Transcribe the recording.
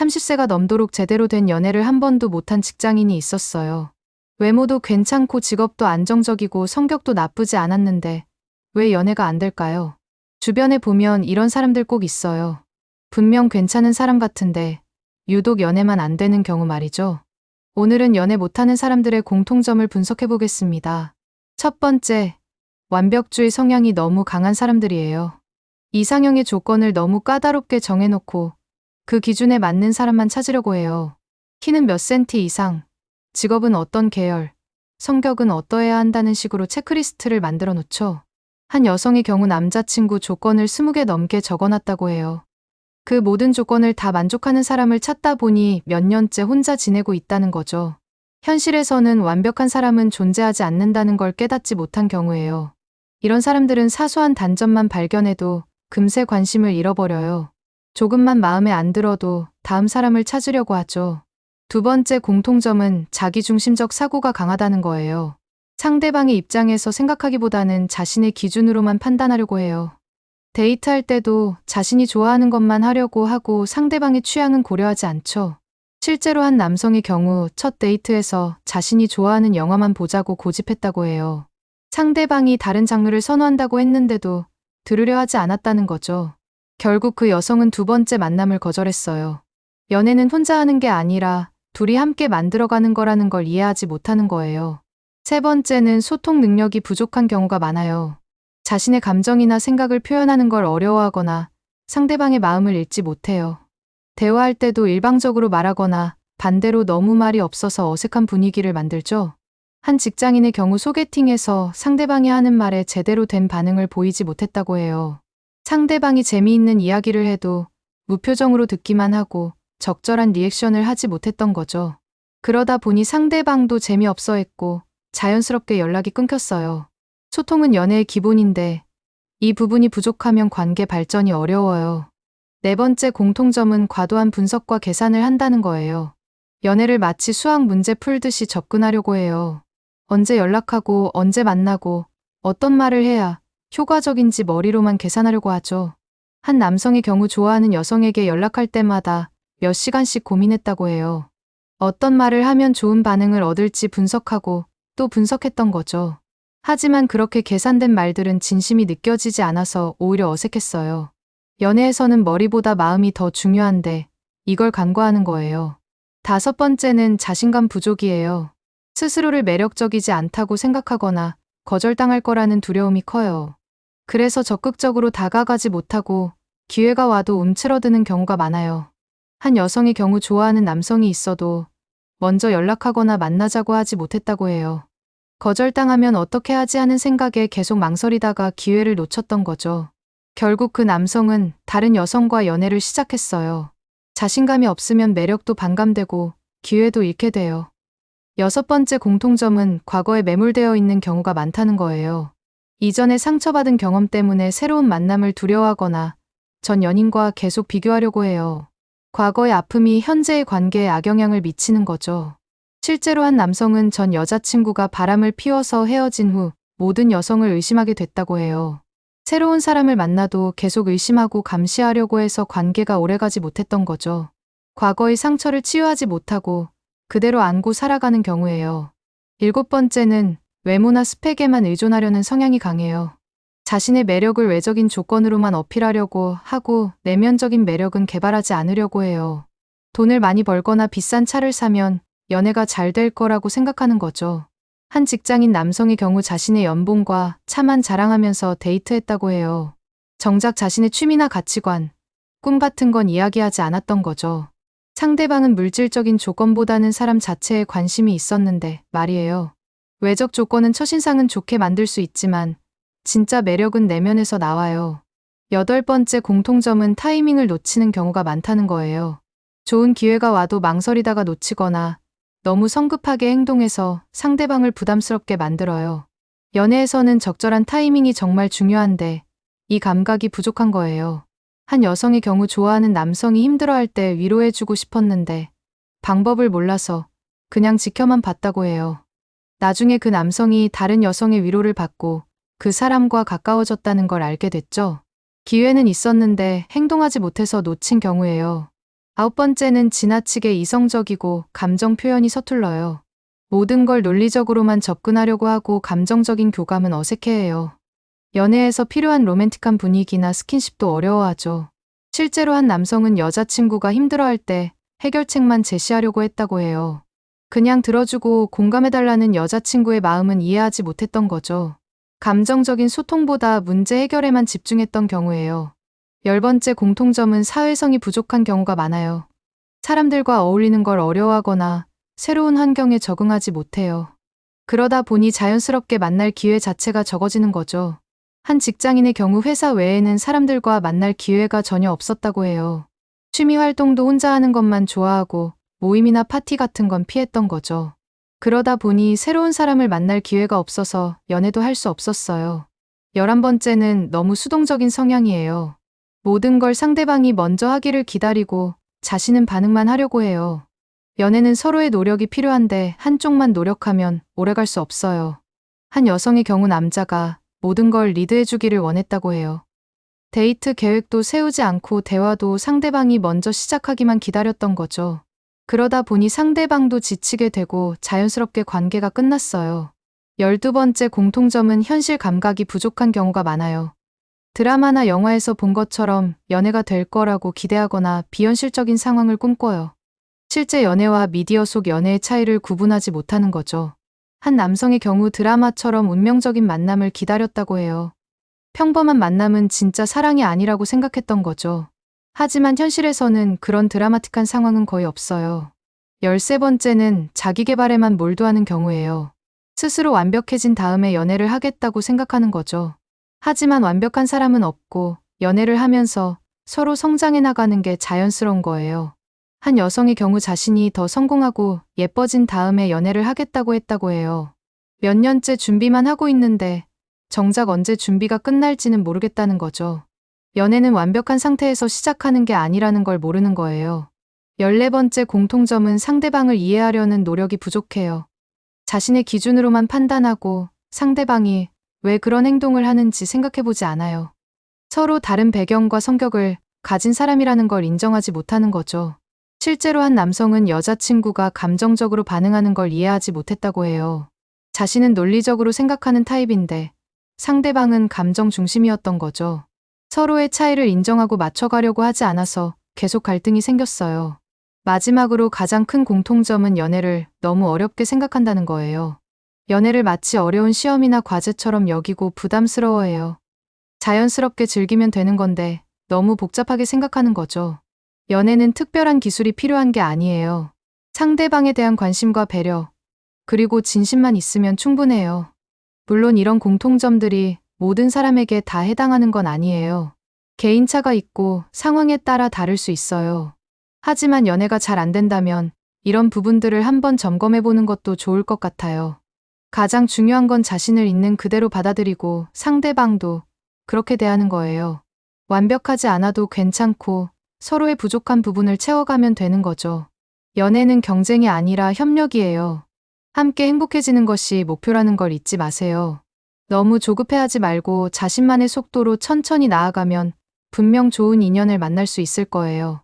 30세가 넘도록 제대로 된 연애를 한 번도 못한 직장인이 있었어요. 외모도 괜찮고 직업도 안정적이고 성격도 나쁘지 않았는데 왜 연애가 안 될까요? 주변에 보면 이런 사람들 꼭 있어요. 분명 괜찮은 사람 같은데 유독 연애만 안 되는 경우 말이죠. 오늘은 연애 못하는 사람들의 공통점을 분석해 보겠습니다. 첫 번째, 완벽주의 성향이 너무 강한 사람들이에요. 이상형의 조건을 너무 까다롭게 정해놓고 그 기준에 맞는 사람만 찾으려고 해요. 키는 몇 센티 이상, 직업은 어떤 계열, 성격은 어떠해야 한다는 식으로 체크리스트를 만들어 놓죠. 한 여성의 경우 남자친구 조건을 20개 넘게 적어놨다고 해요. 그 모든 조건을 다 만족하는 사람을 찾다 보니 몇 년째 혼자 지내고 있다는 거죠. 현실에서는 완벽한 사람은 존재하지 않는다는 걸 깨닫지 못한 경우예요. 이런 사람들은 사소한 단점만 발견해도 금세 관심을 잃어버려요. 조금만 마음에 안 들어도 다음 사람을 찾으려고 하죠. 두 번째 공통점은 자기중심적 사고가 강하다는 거예요. 상대방의 입장에서 생각하기보다는 자신의 기준으로만 판단하려고 해요. 데이트할 때도 자신이 좋아하는 것만 하려고 하고 상대방의 취향은 고려하지 않죠. 실제로 한 남성의 경우 첫 데이트에서 자신이 좋아하는 영화만 보자고 고집했다고 해요. 상대방이 다른 장르를 선호한다고 했는데도 들으려 하지 않았다는 거죠. 결국 그 여성은 두 번째 만남을 거절했어요. 연애는 혼자 하는 게 아니라 둘이 함께 만들어가는 거라는 걸 이해하지 못하는 거예요. 세 번째는 소통 능력이 부족한 경우가 많아요. 자신의 감정이나 생각을 표현하는 걸 어려워하거나 상대방의 마음을 읽지 못해요. 대화할 때도 일방적으로 말하거나 반대로 너무 말이 없어서 어색한 분위기를 만들죠. 한 직장인의 경우 소개팅에서 상대방이 하는 말에 제대로 된 반응을 보이지 못했다고 해요. 상대방이 재미있는 이야기를 해도 무표정으로 듣기만 하고 적절한 리액션을 하지 못했던 거죠. 그러다 보니 상대방도 재미없어 했고 자연스럽게 연락이 끊겼어요. 소통은 연애의 기본인데 이 부분이 부족하면 관계 발전이 어려워요. 네 번째 공통점은 과도한 분석과 계산을 한다는 거예요. 연애를 마치 수학 문제 풀듯이 접근하려고 해요. 언제 연락하고 언제 만나고 어떤 말을 해야 효과적인지 머리로만 계산하려고 하죠. 한 남성의 경우 좋아하는 여성에게 연락할 때마다 몇 시간씩 고민했다고 해요. 어떤 말을 하면 좋은 반응을 얻을지 분석하고 또 분석했던 거죠. 하지만 그렇게 계산된 말들은 진심이 느껴지지 않아서 오히려 어색했어요. 연애에서는 머리보다 마음이 더 중요한데 이걸 간과하는 거예요. 다섯 번째는 자신감 부족이에요. 스스로를 매력적이지 않다고 생각하거나 거절당할 거라는 두려움이 커요. 그래서 적극적으로 다가가지 못하고 기회가 와도 움츠러드는 경우가 많아요. 한 여성의 경우 좋아하는 남성이 있어도 먼저 연락하거나 만나자고 하지 못했다고 해요. 거절당하면 어떻게 하지 하는 생각에 계속 망설이다가 기회를 놓쳤던 거죠. 결국 그 남성은 다른 여성과 연애를 시작했어요. 자신감이 없으면 매력도 반감되고 기회도 잃게 돼요. 여섯 번째 공통점은 과거에 매몰되어 있는 경우가 많다는 거예요. 이전에 상처받은 경험 때문에 새로운 만남을 두려워하거나 전 연인과 계속 비교하려고 해요. 과거의 아픔이 현재의 관계에 악영향을 미치는 거죠. 실제로 한 남성은 전 여자친구가 바람을 피워서 헤어진 후 모든 여성을 의심하게 됐다고 해요. 새로운 사람을 만나도 계속 의심하고 감시하려고 해서 관계가 오래가지 못했던 거죠. 과거의 상처를 치유하지 못하고 그대로 안고 살아가는 경우예요. 일곱 번째는 외모나 스펙에만 의존하려는 성향이 강해요. 자신의 매력을 외적인 조건으로만 어필하려고 하고 내면적인 매력은 개발하지 않으려고 해요. 돈을 많이 벌거나 비싼 차를 사면 연애가 잘 될 거라고 생각하는 거죠. 한 직장인 남성의 경우 자신의 연봉과 차만 자랑하면서 데이트했다고 해요. 정작 자신의 취미나 가치관, 꿈 같은 건 이야기하지 않았던 거죠. 상대방은 물질적인 조건보다는 사람 자체에 관심이 있었는데 말이에요. 외적 조건은 첫인상은 좋게 만들 수 있지만 진짜 매력은 내면에서 나와요. 여덟 번째 공통점은 타이밍을 놓치는 경우가 많다는 거예요. 좋은 기회가 와도 망설이다가 놓치거나 너무 성급하게 행동해서 상대방을 부담스럽게 만들어요. 연애에서는 적절한 타이밍이 정말 중요한데 이 감각이 부족한 거예요. 한 여성의 경우 좋아하는 남성이 힘들어할 때 위로해주고 싶었는데 방법을 몰라서 그냥 지켜만 봤다고 해요. 나중에 그 남성이 다른 여성의 위로를 받고 그 사람과 가까워졌다는 걸 알게 됐죠. 기회는 있었는데 행동하지 못해서 놓친 경우예요. 9번째는 지나치게 이성적이고 감정 표현이 서툴러요. 모든 걸 논리적으로만 접근하려고 하고 감정적인 교감은 어색해해요. 연애에서 필요한 로맨틱한 분위기나 스킨십도 어려워하죠. 실제로 한 남성은 여자친구가 힘들어할 때 해결책만 제시하려고 했다고 해요. 그냥 들어주고 공감해달라는 여자친구의 마음은 이해하지 못했던 거죠. 감정적인 소통보다 문제 해결에만 집중했던 경우예요. 10번째 공통점은 사회성이 부족한 경우가 많아요. 사람들과 어울리는 걸 어려워하거나 새로운 환경에 적응하지 못해요. 그러다 보니 자연스럽게 만날 기회 자체가 적어지는 거죠. 한 직장인의 경우 회사 외에는 사람들과 만날 기회가 전혀 없었다고 해요. 취미 활동도 혼자 하는 것만 좋아하고 모임이나 파티 같은 건 피했던 거죠. 그러다 보니 새로운 사람을 만날 기회가 없어서 연애도 할 수 없었어요. 11번째는 너무 수동적인 성향이에요. 모든 걸 상대방이 먼저 하기를 기다리고 자신은 반응만 하려고 해요. 연애는 서로의 노력이 필요한데 한쪽만 노력하면 오래갈 수 없어요. 한 여성의 경우 남자가 모든 걸 리드해주기를 원했다고 해요. 데이트 계획도 세우지 않고 대화도 상대방이 먼저 시작하기만 기다렸던 거죠. 그러다 보니 상대방도 지치게 되고 자연스럽게 관계가 끝났어요. 12번째 공통점은 현실 감각이 부족한 경우가 많아요. 드라마나 영화에서 본 것처럼 연애가 될 거라고 기대하거나 비현실적인 상황을 꿈꿔요. 실제 연애와 미디어 속 연애의 차이를 구분하지 못하는 거죠. 한 남성의 경우 드라마처럼 운명적인 만남을 기다렸다고 해요. 평범한 만남은 진짜 사랑이 아니라고 생각했던 거죠. 하지만 현실에서는 그런 드라마틱한 상황은 거의 없어요. 13번째는 자기 개발에만 몰두하는 경우예요. 스스로 완벽해진 다음에 연애를 하겠다고 생각하는 거죠. 하지만 완벽한 사람은 없고 연애를 하면서 서로 성장해 나가는 게 자연스러운 거예요. 한 여성의 경우 자신이 더 성공하고 예뻐진 다음에 연애를 하겠다고 했다고 해요. 몇 년째 준비만 하고 있는데 정작 언제 준비가 끝날지는 모르겠다는 거죠. 연애는 완벽한 상태에서 시작하는 게 아니라는 걸 모르는 거예요. 14번째 공통점은 상대방을 이해하려는 노력이 부족해요. 자신의 기준으로만 판단하고 상대방이 왜 그런 행동을 하는지 생각해보지 않아요. 서로 다른 배경과 성격을 가진 사람이라는 걸 인정하지 못하는 거죠. 실제로 한 남성은 여자친구가 감정적으로 반응하는 걸 이해하지 못했다고 해요. 자신은 논리적으로 생각하는 타입인데 상대방은 감정 중심이었던 거죠. 서로의 차이를 인정하고 맞춰가려고 하지 않아서 계속 갈등이 생겼어요. 마지막으로 가장 큰 공통점은 연애를 너무 어렵게 생각한다는 거예요. 연애를 마치 어려운 시험이나 과제처럼 여기고 부담스러워해요. 자연스럽게 즐기면 되는 건데 너무 복잡하게 생각하는 거죠. 연애는 특별한 기술이 필요한 게 아니에요. 상대방에 대한 관심과 배려, 그리고 진심만 있으면 충분해요. 물론 이런 공통점들이 모든 사람에게 다 해당하는 건 아니에요. 개인차가 있고 상황에 따라 다를 수 있어요. 하지만 연애가 잘 안 된다면 이런 부분들을 한번 점검해보는 것도 좋을 것 같아요. 가장 중요한 건 자신을 있는 그대로 받아들이고 상대방도 그렇게 대하는 거예요. 완벽하지 않아도 괜찮고 서로의 부족한 부분을 채워가면 되는 거죠. 연애는 경쟁이 아니라 협력이에요. 함께 행복해지는 것이 목표라는 걸 잊지 마세요. 너무 조급해하지 말고 자신만의 속도로 천천히 나아가면 분명 좋은 인연을 만날 수 있을 거예요.